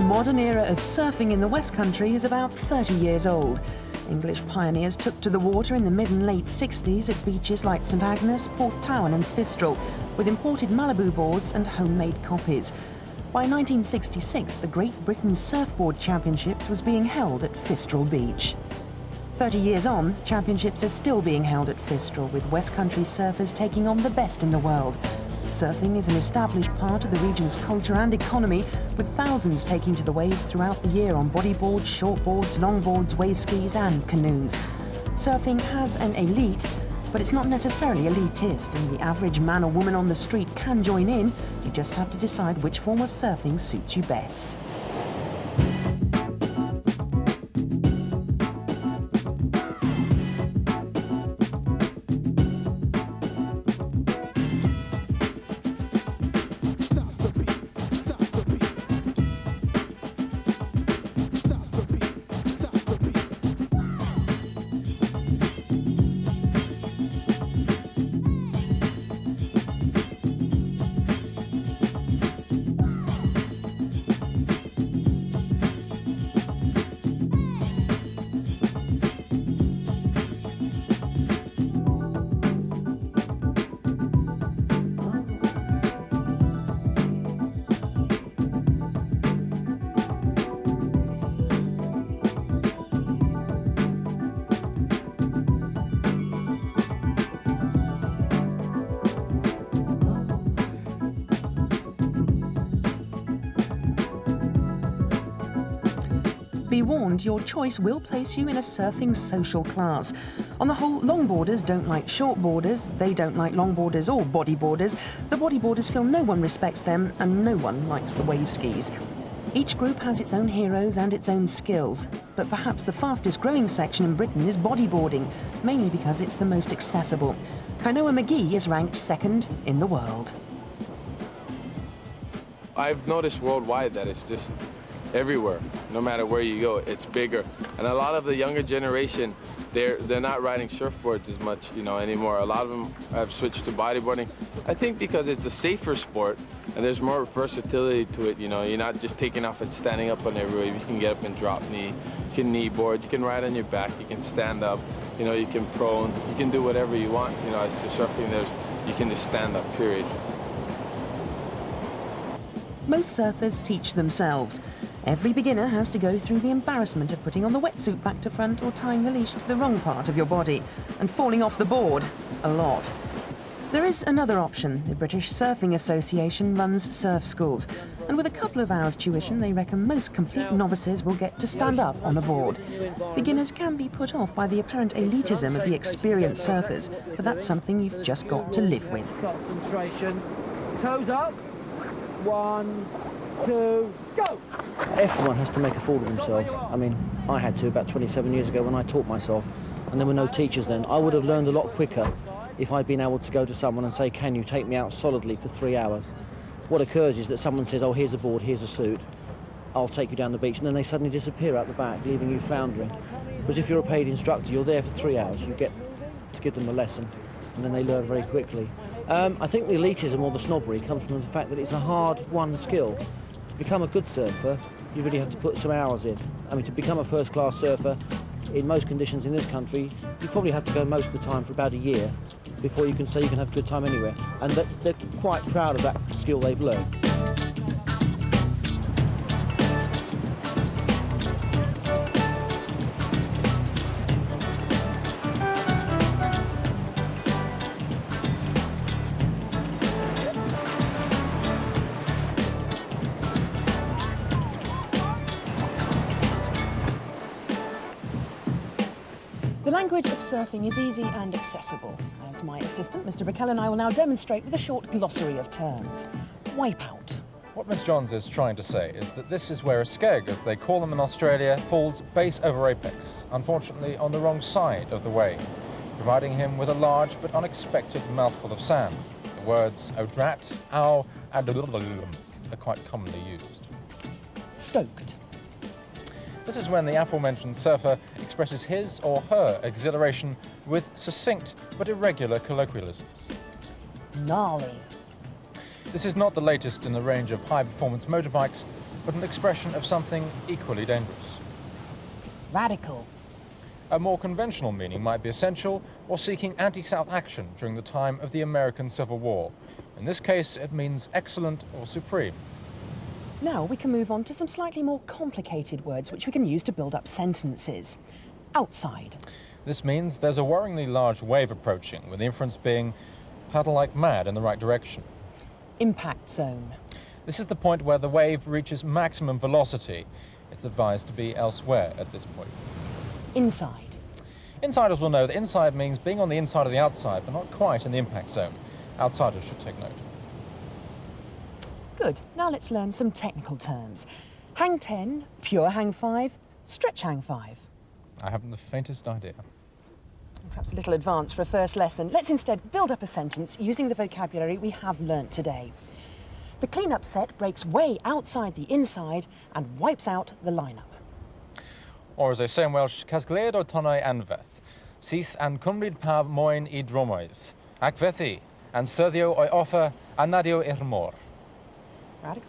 modern era of surfing in the Westcountry is about 30 years old. English pioneers took to the water in the mid and late 60s at beaches like St Agnes, Porthtowan and Fistral, with imported Malibu boards and homemade copies. By 1966, the Great Britain Surfboard Championships was being held at Fistral Beach. 30 years on, championships are still being held at Fistral, with Westcountry surfers taking on the best in the world. Surfing is an established part of the region's culture and economy, with thousands taking to the waves throughout the year on bodyboards, shortboards, longboards, wave skis and canoes. Surfing has an elite, but it's not necessarily elitist, and the average man or woman on the street can join in. You just have to decide which form of surfing suits you best. Be warned, your choice will place you in a surfing social class. On the whole, longboarders don't like shortboarders, they don't like longboarders or bodyboarders. The bodyboarders feel no one respects them, and no one likes the wave skis. Each group has its own heroes and its own skills, but perhaps the fastest growing section in Britain is bodyboarding, mainly because it's the most accessible. Kainoa McGee is ranked second in the world. I've noticed worldwide that it's just everywhere. No matter where you go, it's bigger. And a lot of the younger generation, they're not riding surfboards as much, anymore. A lot of them have switched to bodyboarding. I think because it's a safer sport and there's more versatility to it. You're not just taking off and standing up on every wave. You can get up and drop knee. You can knee board. You can ride on your back. You can stand up. You can prone. You can do whatever you want. As to surfing, you can just stand up. Period. Most surfers teach themselves. Every beginner has to go through the embarrassment of putting on the wetsuit back to front or tying the leash to the wrong part of your body and falling off the board a lot. There is another option. The British Surfing Association runs surf schools, and with a couple of hours tuition, they reckon most complete novices will get to stand up on a board. Beginners can be put off by the apparent elitism of the experienced surfers, but that's something you've just got to live with. Concentration. Toes up. 1, 2, go! Everyone has to make a fool of themselves. I mean, I had to about 27 years ago when I taught myself, and there were no teachers then. I would have learned a lot quicker if I'd been able to go to someone and say, can you take me out solidly for 3 hours? What occurs is that someone says, oh, here's a board, here's a suit, I'll take you down the beach, and then they suddenly disappear out the back, leaving you floundering. Whereas if you're a paid instructor, you're there for 3 hours, you get to give them a lesson, and then they learn very quickly. I think the elitism or the snobbery comes from the fact that it's a hard-won skill. To become a good surfer, you really have to put some hours in. I mean, to become a first-class surfer, in most conditions in this country, you probably have to go most of the time for about a year before you can say you can have a good time anywhere. And they're quite proud of that skill they've learned. The language of surfing is easy and accessible. As my assistant, Mr. Brickell, and I will now demonstrate with a short glossary of terms. Wipeout. What Miss Johns is trying to say is that this is where a skeg, as they call them in Australia, falls base over apex, unfortunately on the wrong side of the wave, providing him with a large but unexpected mouthful of sand. The words odrat, ow, and are quite commonly used. Stoked. This is when the aforementioned surfer expresses his or her exhilaration with succinct but irregular colloquialisms. Gnarly. This is not the latest in the range of high-performance motorbikes, but an expression of something equally dangerous. Radical. A more conventional meaning might be essential or seeking anti-South action during the time of the American Civil War. In this case, it means excellent or supreme. Now we can move on to some slightly more complicated words which we can use to build up sentences. Outside. This means there's a worryingly large wave approaching, with the inference being paddle like mad in the right direction. Impact zone. This is the point where the wave reaches maximum velocity. It's advised to be elsewhere at this point. Inside. Insiders will know that inside means being on the inside of the outside, but not quite in the impact zone. Outsiders should take note. Good. Now let's learn some technical terms. Hang 10, pure hang 5, stretch hang 5. I haven't the faintest idea. Perhaps a little advanced for a first lesson. Let's instead build up a sentence using the vocabulary we have learnt today. The clean-up set breaks way outside the inside and wipes out the lineup. Or as they say in Welsh, casglead o tonau anfeth, syth an cymryd pa moyn I dromoedd, ac fethu, an syddio o'i offer a nadio i'r môr. Radical.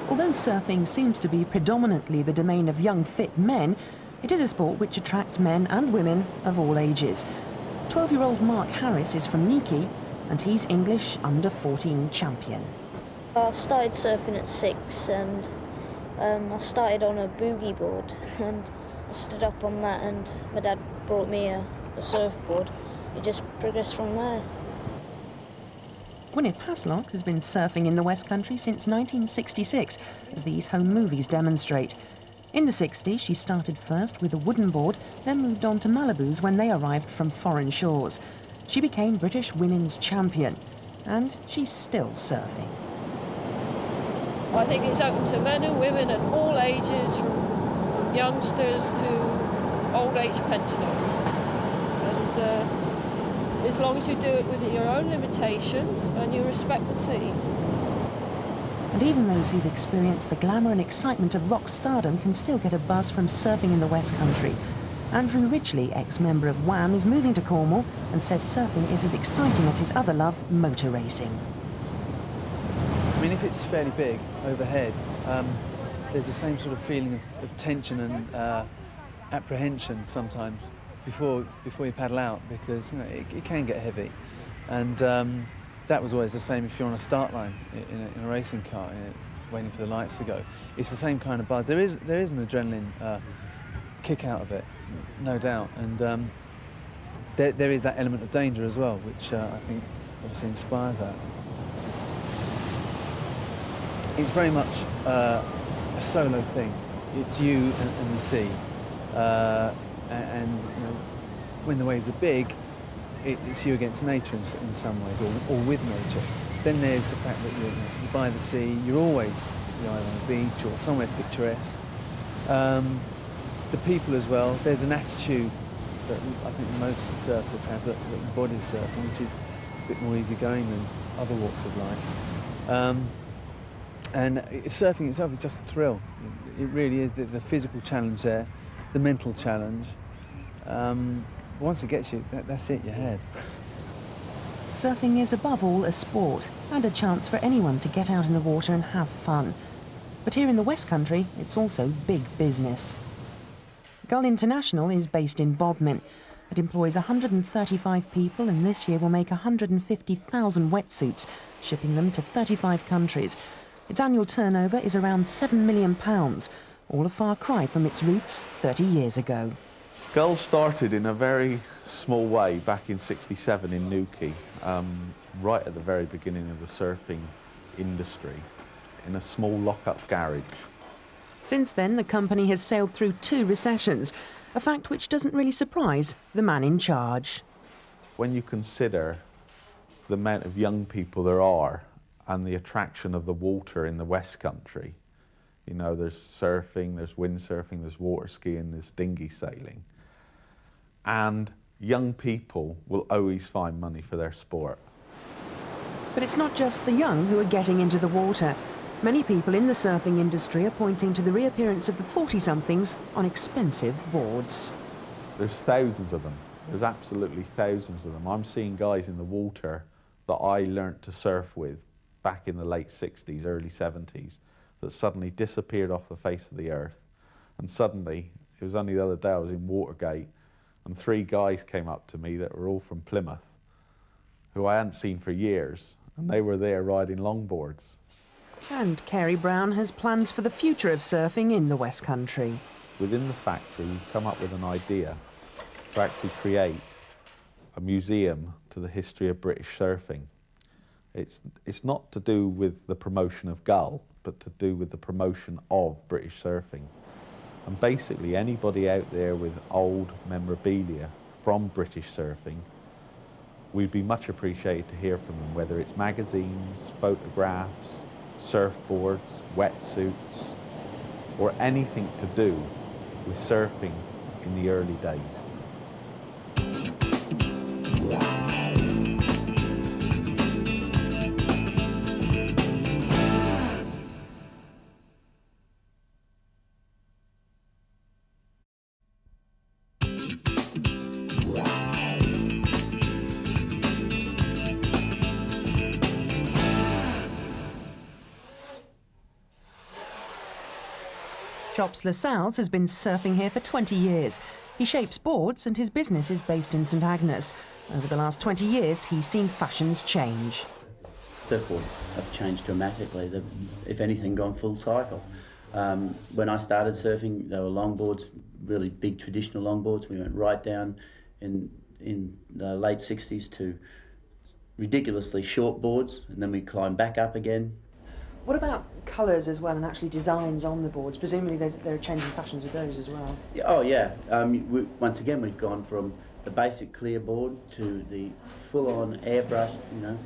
Although surfing seems to be predominantly the domain of young, fit men, it is a sport which attracts men and women of all ages. 12-year-old Mark Harris is from Newquay, and he's English under-14 champion. I started surfing at 6 and I started on a boogie board and I stood up on that and my dad brought me a surfboard. It just progressed from there. Gwyneth Haslock has been surfing in the Westcountry since 1966, as these home movies demonstrate. In the 60s, she started first with a wooden board, then moved on to Malibus when they arrived from foreign shores. She became British women's champion, and she's still surfing. I think it's open to men and women at all ages, from youngsters to old age pensioners. And as long as you do it with your own limitations and you respect the sea. And even those who've experienced the glamour and excitement of rock stardom can still get a buzz from surfing in the Westcountry. Andrew Ridgely, ex-member of Wham, is moving to Cornwall and says surfing is as exciting as his other love, motor racing. I mean, if it's fairly big overhead, there's the same sort of feeling of tension and apprehension sometimes before you paddle out, because you know, it can get heavy. And that was always the same if you're on a start line in a racing car, waiting for the lights to go. It's the same kind of buzz. There is an adrenaline kick out of it, no doubt. And there is that element of danger as well, which I think obviously inspires that. It's very much a solo thing. It's you and the sea. And you know, when the waves are big, it's you against nature in some ways, or with nature. Then there's the fact that you're by the sea. You're always either on a beach or somewhere picturesque. The people as well. There's an attitude that I think most surfers have that embodies surfing, which is a bit more easygoing than other walks of life. And surfing itself is just a thrill. It really is the physical challenge there, the mental challenge. Once it gets you, that's it, you're ahead. Surfing is above all a sport and a chance for anyone to get out in the water and have fun. But here in the Westcountry, it's also big business. Gull International is based in Bodmin. It employs 135 people and this year will make 150,000 wetsuits, shipping them to 35 countries. Its annual turnover is around £7 million, all a far cry from its roots 30 years ago. Gull started in a very small way back in '67 in Newquay, right at the very beginning of the surfing industry, in a small lock-up garage. Since then, the company has sailed through 2 recessions, a fact which doesn't really surprise the man in charge. When you consider the amount of young people there are and the attraction of the water in the Westcountry, you know, there's surfing, there's windsurfing, there's water skiing, there's dinghy sailing. And young people will always find money for their sport. But it's not just the young who are getting into the water. Many people in the surfing industry are pointing to the reappearance of the 40-somethings on expensive boards. There's thousands of them. There's absolutely thousands of them. I'm seeing guys in the water that I learnt to surf with back in the late 60s, early 70s, that suddenly disappeared off the face of the earth. And suddenly, it was only the other day I was in Watergate, and 3 guys came up to me that were all from Plymouth, who I hadn't seen for years, and they were there riding longboards. And Kerry Brown has plans for the future of surfing in the West Country. Within the factory, we've come up with an idea to actually create a museum to the history of British surfing. It's not to do with the promotion of Gull, but to do with the promotion of British surfing. And basically anybody out there with old memorabilia from British surfing, we'd be much appreciated to hear from them, whether it's magazines, photographs, surfboards, wetsuits, or anything to do with surfing in the early days. Chops Lascelles has been surfing here for 20 years. He shapes boards and his business is based in St Agnes. Over the last 20 years, he's seen fashions change. Surfboards have changed dramatically. They've, if anything, gone full cycle. When I started surfing, they were longboards, really big traditional longboards. We went right down in the late 60s to ridiculously short boards, and then we climbed back up again. What about colours as well and actually designs on the boards? Presumably there are changing fashions with those as well. Oh yeah, once again we've gone from the basic clear board to the full-on airbrushed,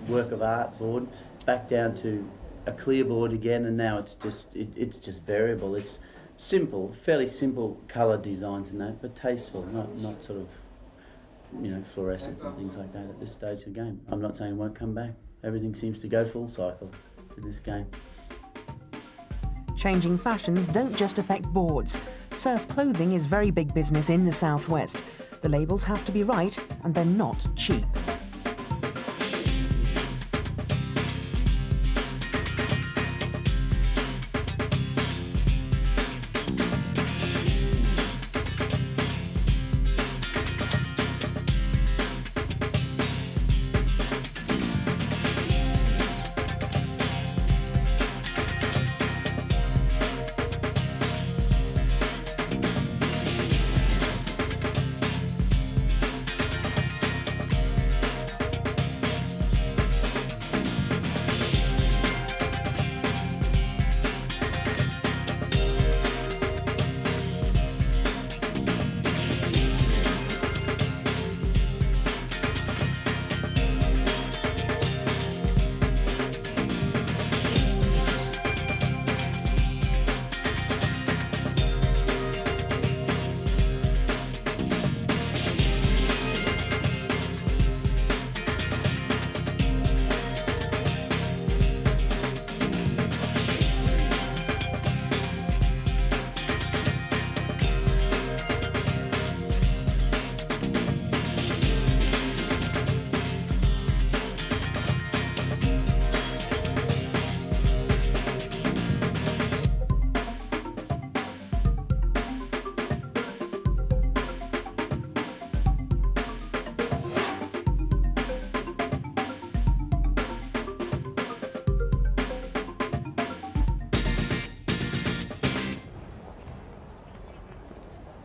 work of art board, back down to a clear board again, and now it's just variable. It's simple, fairly simple colour designs in that, but tasteful, not sort of fluorescence and things like that at this stage of the game. I'm not saying it won't come back. Everything seems to go full cycle in this game. Changing fashions don't just affect boards. Surf clothing is very big business in the southwest. The labels have to be right, and they're not cheap.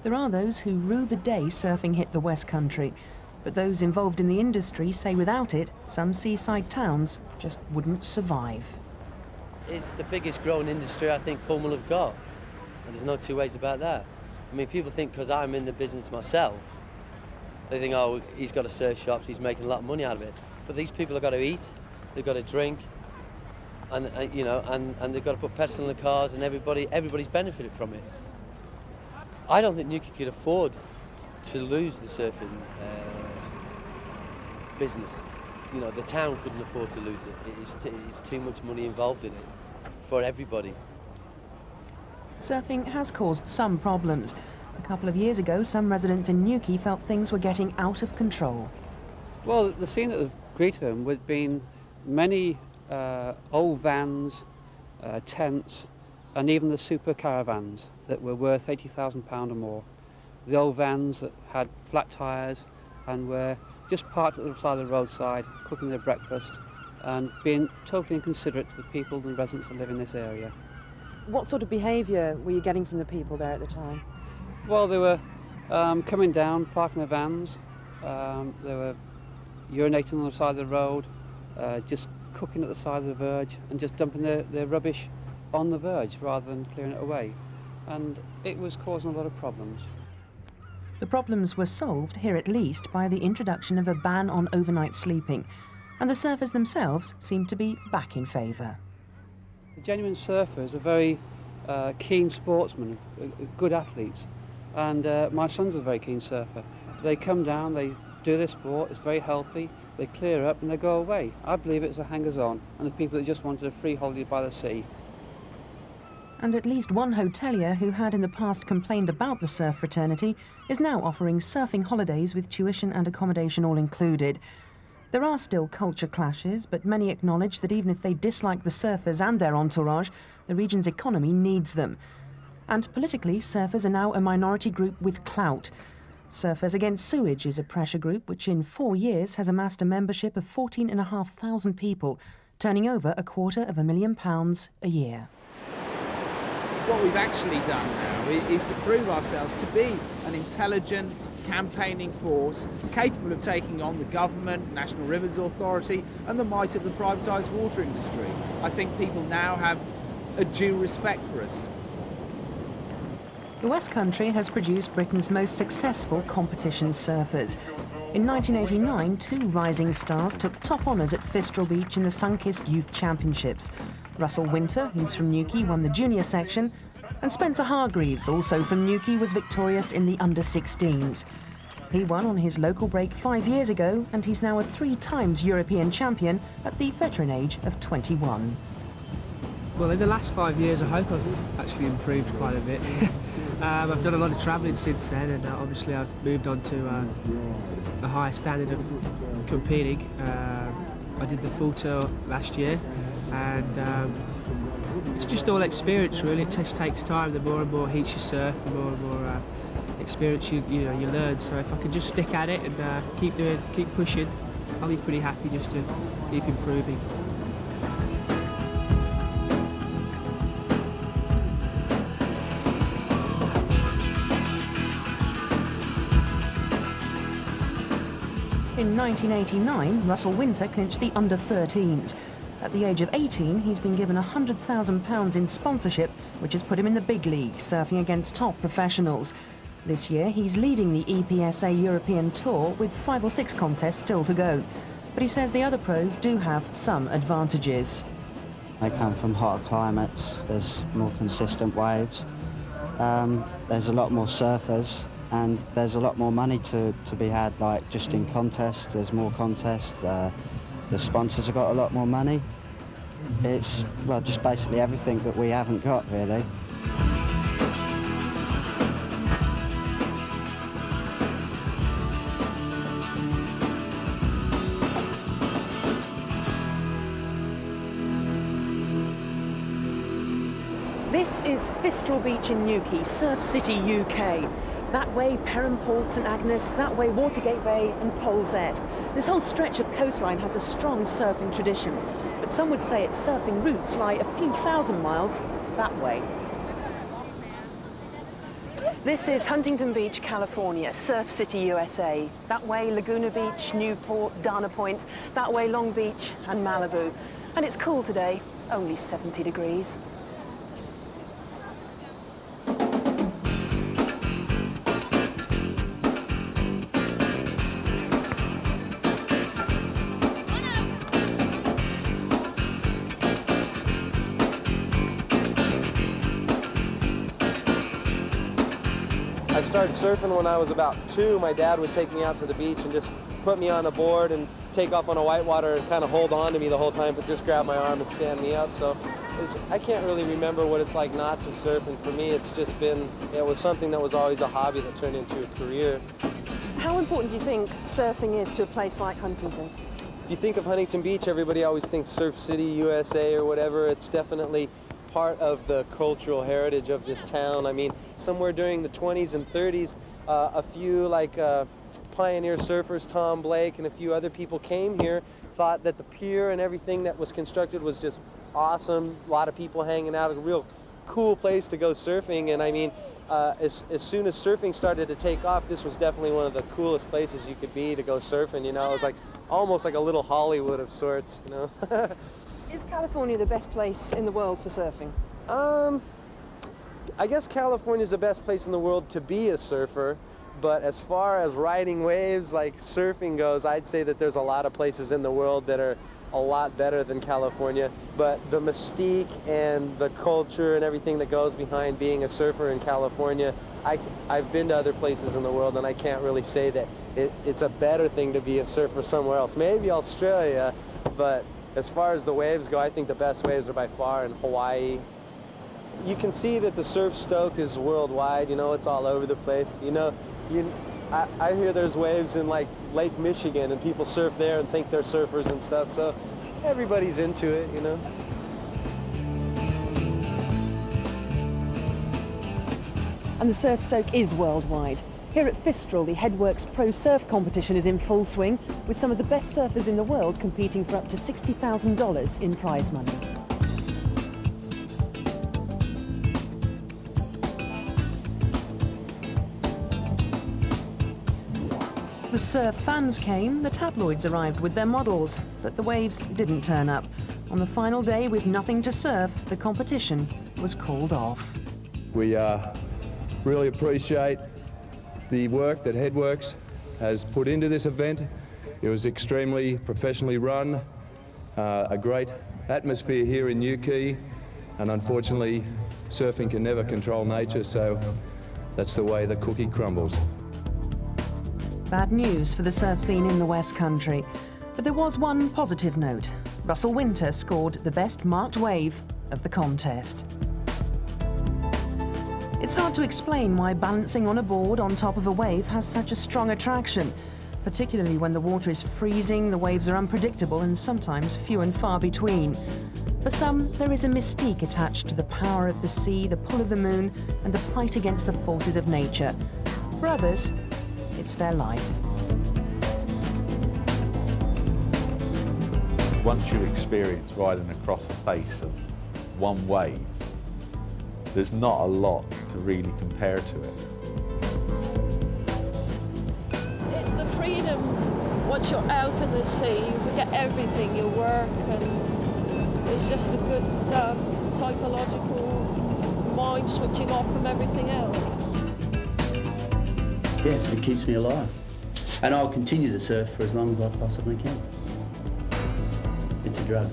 There are those who rue the day surfing hit the West Country, but those involved in the industry say without it, some seaside towns just wouldn't survive. It's the biggest growing industry I think Cornwall have got, and there's no two ways about that. I mean, people think because I'm in the business myself, they think, oh, he's got a surf shop, so he's making a lot of money out of it. But these people have got to eat, they've got to drink, and they've got to put petrol in the cars, and everybody's benefited from it. I don't think Newquay could afford to lose the surfing business. The town couldn't afford to lose it. It's too much money involved in it for everybody. Surfing has caused some problems. A couple of years ago, some residents in Newquay felt things were getting out of control. Well, the scene that greeted them would have been many old vans, tents, and even the super caravans that were worth £80,000 or more. The old vans that had flat tyres and were just parked at the side of the roadside, cooking their breakfast and being totally inconsiderate to the people and residents that live in this area. What sort of behaviour were you getting from the people there at the time? Well, they were coming down, parking their vans, they were urinating on the side of the road, just cooking at the side of the verge and just dumping their rubbish on the verge rather than clearing it away. And it was causing a lot of problems. The problems were solved, here at least, by the introduction of a ban on overnight sleeping, and the surfers themselves seemed to be back in favour. The genuine surfers are very keen sportsmen, good athletes, and my son's a very keen surfer. They come down, they do their sport, it's very healthy, they clear up and they go away. I believe it's the hangers-on and the people that just wanted a free holiday by the sea. And at least one hotelier who had in the past complained about the surf fraternity is now offering surfing holidays with tuition and accommodation all included. There are still culture clashes, but many acknowledge that even if they dislike the surfers and their entourage, the region's economy needs them. And politically, surfers are now a minority group with clout. Surfers Against Sewage is a pressure group which in 4 years has amassed a membership of 14,500 people, turning over £250,000 a year. What we've actually done now is to prove ourselves to be an intelligent campaigning force capable of taking on the government, National Rivers Authority and the might of the privatised water industry. I think people now have a due respect for us. The Westcountry has produced Britain's most successful competition surfers. In 1989, 2 rising stars took top honours at Fistral Beach in the Sunkist Youth Championships. Russell Winter, who's from Newquay, won the junior section, and Spencer Hargreaves, also from Newquay, was victorious in the under-16s. He won on his local break 5 years ago, and he's now a 3 times European champion at the veteran age of 21. Well, in the last 5 years, I hope I've actually improved quite a bit. I've done a lot of travelling since then, and obviously I've moved on to the higher standard of competing. I did the full tour last year, and it's just all experience, really. It just takes time. The more and more heats you surf, the more and more experience you learn. So if I can just stick at it and keep pushing, I'll be pretty happy just to keep improving. In 1989, Russell Winter clinched the under-13s. At the age of 18, he's been given £100,000 in sponsorship, which has put him in the big league, surfing against top professionals. This year, he's leading the EPSA European Tour with 5 or 6 contests still to go. But he says the other pros do have some advantages. They come from hotter climates, there's more consistent waves, there's a lot more surfers, and there's a lot more money to be had, like just in contests. There's more contests, the sponsors have got a lot more money. It's, well, just basically everything that we haven't got, really. This is Fistral Beach in Newquay, Surf City, UK. That way, Perranporth, St Agnes, that way, Watergate Bay and Polzeath. This whole stretch of coastline has a strong surfing tradition, but some would say its surfing roots lie a few thousand miles that way. This is Huntington Beach, California, Surf City, USA. That way, Laguna Beach, Newport, Dana Point, that way, Long Beach and Malibu. And it's cool today, only 70 degrees. I started surfing when I was about 2. My dad would take me out to the beach and just put me on a board and take off on a whitewater and kind of hold on to me the whole time, but just grab my arm and stand me up. So I can't really remember what it's like not to surf, and for me it's just been, it was something that was always a hobby that turned into a career. How important do you think surfing is to a place like Huntington? if you think of Huntington Beach, everybody always thinks Surf City, USA or whatever. It's definitely part of the cultural heritage of this town. I mean, somewhere during the 20s and 30s, a few like pioneer surfers, Tom Blake and a few other people came here, thought that the pier and everything that was constructed was just awesome. A lot of people hanging out, a real cool place to go surfing. And I mean, as soon as surfing started to take off, this was definitely one of the coolest places you could be to go surfing, you know. It was like almost like a little Hollywood of sorts, you know. Is California the best place in the world for surfing? I guess California is the best place in the world to be a surfer, but as far as riding waves like surfing goes, I'd say that there's a lot of places in the world that are a lot better than California. But the mystique and the culture and everything that goes behind being a surfer in California, I've been to other places in the world, and I can't really say that it's a better thing to be a surfer somewhere else. Maybe Australia, but as far as the waves go, I think the best waves are by far in Hawaii. You can see that the surf stoke is worldwide, you know, it's all over the place. You know, I hear there's waves in like Lake Michigan and people surf there and think they're surfers and stuff, so everybody's into it, you know. And the surf stoke is worldwide. Here at Fistral, the Headworks Pro Surf competition is in full swing, with some of the best surfers in the world competing for up to $60,000 in prize money. The surf fans came, the tabloids arrived with their models, but the waves didn't turn up. On the final day, with nothing to surf, the competition was called off. We really appreciate the work that Headworks has put into this event. It was extremely professionally run, a great atmosphere here in Newquay, and unfortunately surfing can never control nature, so that's the way the cookie crumbles. Bad news for the surf scene in the West Country. But there was one positive note. Russell Winter scored the best marked wave of the contest. It's hard to explain why balancing on a board on top of a wave has such a strong attraction, particularly when the water is freezing, the waves are unpredictable and sometimes few and far between. For some, there is a mystique attached to the power of the sea, the pull of the moon, and the fight against the forces of nature. For others, it's their life. Once you experience riding across the face of one wave, there's not a lot to really compare to it. It's the freedom once you're out in the sea, you forget everything, your work, and it's just a good psychological mind switching off from everything else. Yeah, it keeps me alive. And I'll continue to surf for as long as I possibly can. It's a drug.